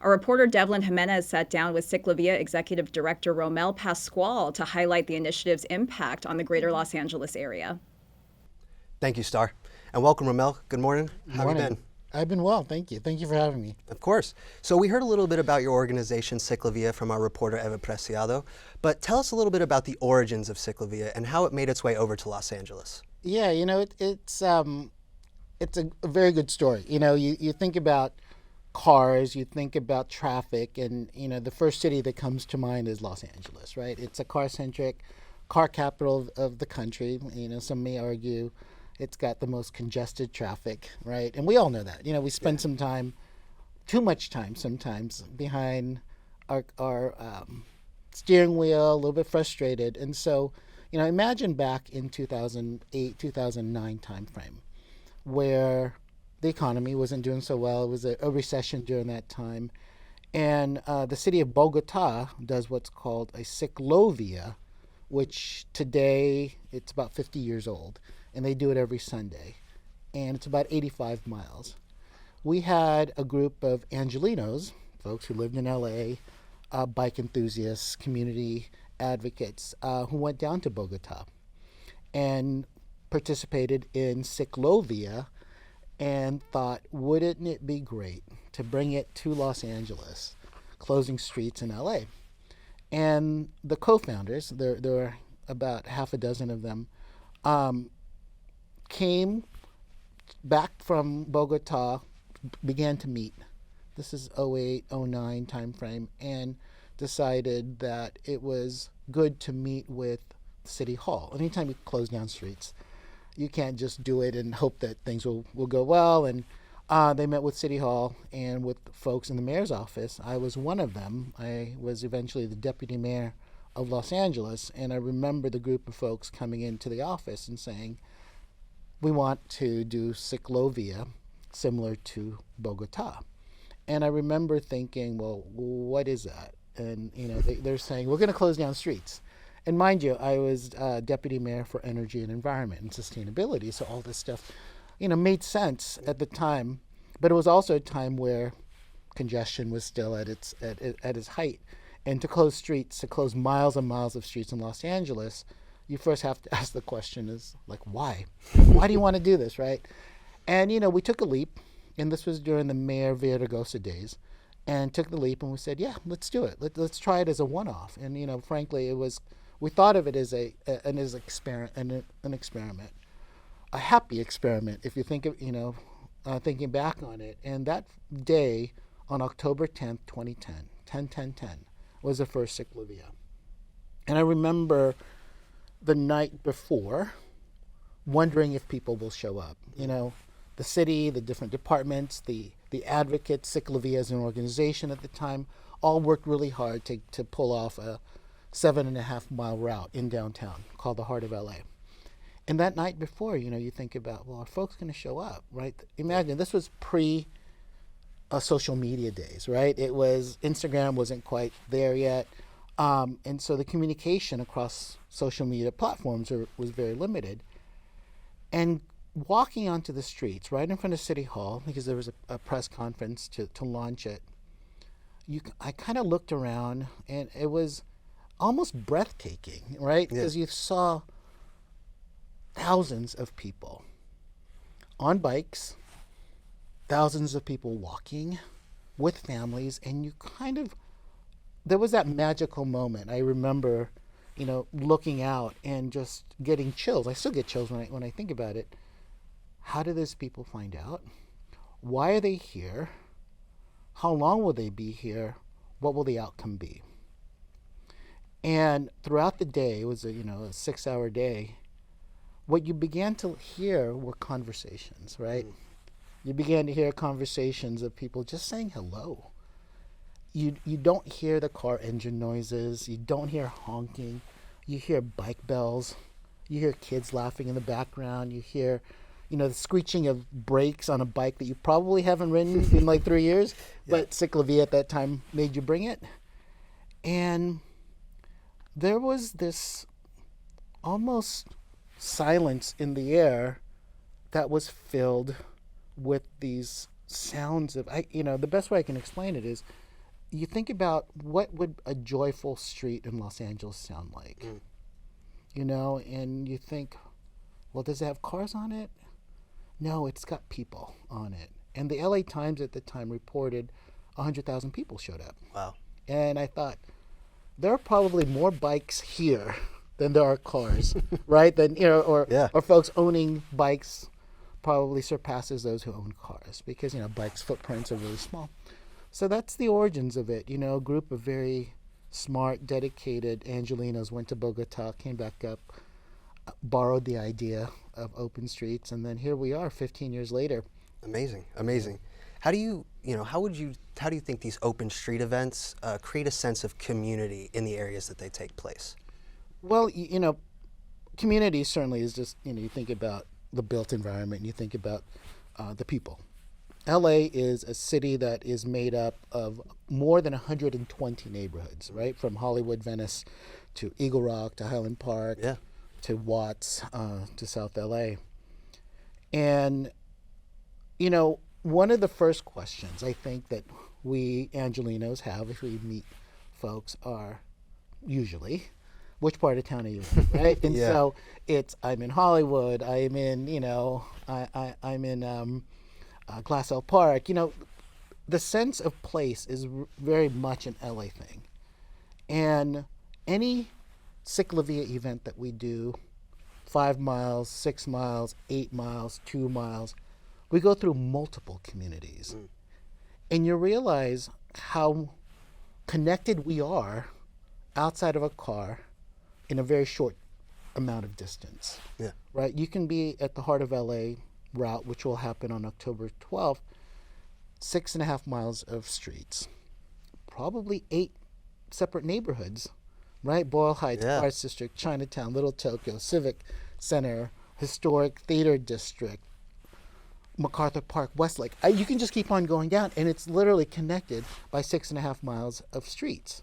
Our reporter Devlin Jimenez sat down with cicLAvia Executive Director Romel Pascual to highlight the initiative's impact on the greater Los Angeles area. Thank you, Star. And welcome, Romel. Good morning. How have you been? I've been well, thank you. Thank you for having me. Of course. So we heard a little bit about your organization, cicLAvia, from our reporter Eva Preciado. But tell us a little bit about the origins of cicLAvia and how it made its way over to Los Angeles. Yeah, it's a very good story. You think about cars, you think about traffic, and the first city that comes to mind is Los Angeles, right? It's a car-centric, car capital of the country. Some may argue it's got the most congested traffic, right? And we all know that. We spend some time, too much time sometimes, behind our steering wheel, a little bit frustrated. And so, imagine back in 2008, 2009 timeframe, where the economy wasn't doing so well. It was a recession during that time. And the city of Bogota does what's called a cicLAvia, which today it's about 50 years old. And they do it every Sunday. And it's about 85 miles. We had a group of Angelinos, folks who lived in LA, bike enthusiasts, community advocates, who went down to Bogota and participated in cicLAvia and thought, wouldn't it be great to bring it to Los Angeles, closing streets in LA? And the co-founders, there were about half a dozen of them, came back from Bogota, began to meet. This is 08, 09 timeframe, and decided that it was good to meet with City Hall. Anytime you close down streets, you can't just do it and hope that things will go well. And they met with City Hall and with folks in the mayor's office. I was one of them. I was eventually the deputy mayor of Los Angeles, and I remember the group of folks coming into the office and saying, we want to do cicLAvia similar to Bogota. And I remember thinking, well, what is that? And they're saying, we're going to close down streets. And mind you, I was deputy mayor for energy and environment and sustainability, so all this stuff, made sense at the time. But it was also a time where congestion was still at its height. And to close streets, to close miles and miles of streets in Los Angeles, you first have to ask the question is, why? Why do you want to do this, right? And, we took a leap, and this was during the Mayor Villaraigosa days, and took the leap, and we said, yeah, let's do it. Let's try it as a one-off. And, frankly, we thought of it as an experiment, a happy experiment, if you think of, thinking back on it. And that day, on October 10th, 2010, 10/10/10, was the first cicLAvia. And I remember the night before wondering if people will show up. The city, the different departments, the advocates, cicLAvia as an organization at the time, all worked really hard to pull off a 7.5 mile route in downtown called the Heart of LA. And that night before, you think about, well, are folks going to show up, right? Imagine this was pre social media days, right? It was, Instagram wasn't quite there yet. And so the communication across social media platforms was very limited. And walking onto the streets right in front of City Hall, because there was a press conference to launch it, I kind of looked around, and it was almost breathtaking, right? Because you saw thousands of people on bikes, thousands of people walking with families, and there was that magical moment. I remember, looking out and just getting chills. I still get chills when I think about it. How did these people find out? Why are they here? How long will they be here? What will the outcome be? And throughout the day, it was a 6-hour day. What you began to hear were conversations, right? You began to hear conversations of people just saying hello. You don't hear the car engine noises. You don't hear honking. You hear bike bells. You hear kids laughing in the background. You hear, the screeching of brakes on a bike that you probably haven't ridden in 3 years, but cicLAvia at that time made you bring it. And there was this almost silence in the air that was filled with these sounds of, the best way I can explain it is you think about what would a joyful street in Los Angeles sound like, you know, and you think, well, does it have cars on it? No, it's got people on it. And the LA Times at the time reported 100,000 people showed up. Wow. And I thought, there are probably more bikes here than there are cars, right? Than, you know, or folks owning bikes probably surpasses those who own cars, because, you know, bikes' footprints are really small. So that's the origins of it. You know, a group of very smart, dedicated Angelinos went to Bogota, came back up, borrowed the idea of open streets, and then here we are 15 years later. Amazing, amazing. How do you think these open street events create a sense of community in the areas that they take place? Well, you know, community certainly is just, you know, you think about the built environment, and you think about the people. LA is a city that is made up of more than 120 neighborhoods, right? From Hollywood, Venice, to Eagle Rock, to Highland Park, to Watts, to South LA. And, you know, one of the first questions I think that we Angelinos have if we meet folks are usually, which part of town are you in, right? And so it's, I'm in Hollywood, I'm in, you know, I'm in Glassell Park. You know, the sense of place is very much an LA thing. And any cicLAvia event that we do, 5 miles, 6 miles, 8 miles, 2 miles, we go through multiple communities. And you realize how connected we are outside of a car in a very short amount of distance. Right? You can be at the Heart of LA route, which will happen on October 12th, 6.5 miles of streets, probably 8 separate neighborhoods, right? Boyle Heights, Arts District, Chinatown, Little Tokyo, Civic Center, Historic Theater District, MacArthur Park, Westlake. You can just keep on going down, and it's literally connected by 6.5 miles of streets.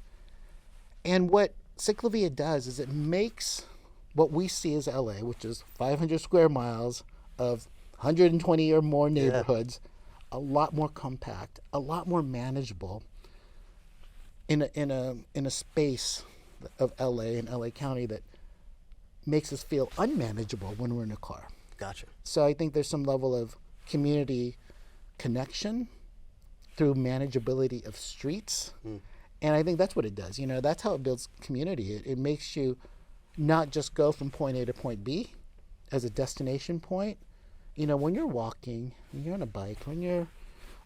And what cicLAvia does is it makes what we see as LA, which is 500 square miles of 120 or more neighborhoods, a lot more compact, a lot more manageable in a space of LA and LA County that makes us feel unmanageable when we're in a car. Gotcha. So I think there's some level of community connection through manageability of streets. And I think that's what it does. You know, that's how it builds community. It makes you not just go from point A to point B as a destination point. You know, when you're walking, when you're on a bike, when you're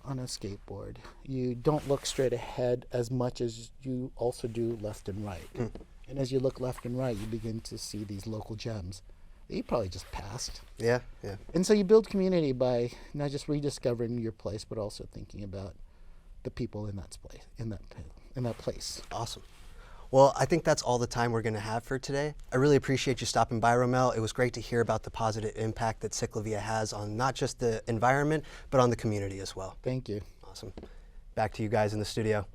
on a skateboard, you don't look straight ahead as much as you also do left and right. And as you look left and right, you begin to see these local gems that you probably just passed. And so you build community by not just rediscovering your place, but also thinking about the people in that place, in that place. Awesome. Well, I think that's all the time we're going to have for today. I really appreciate you stopping by, Romel. It was great to hear about the positive impact that cicLAvia has on not just the environment, but on the community as well. Thank you. Awesome. Back to you guys in the studio.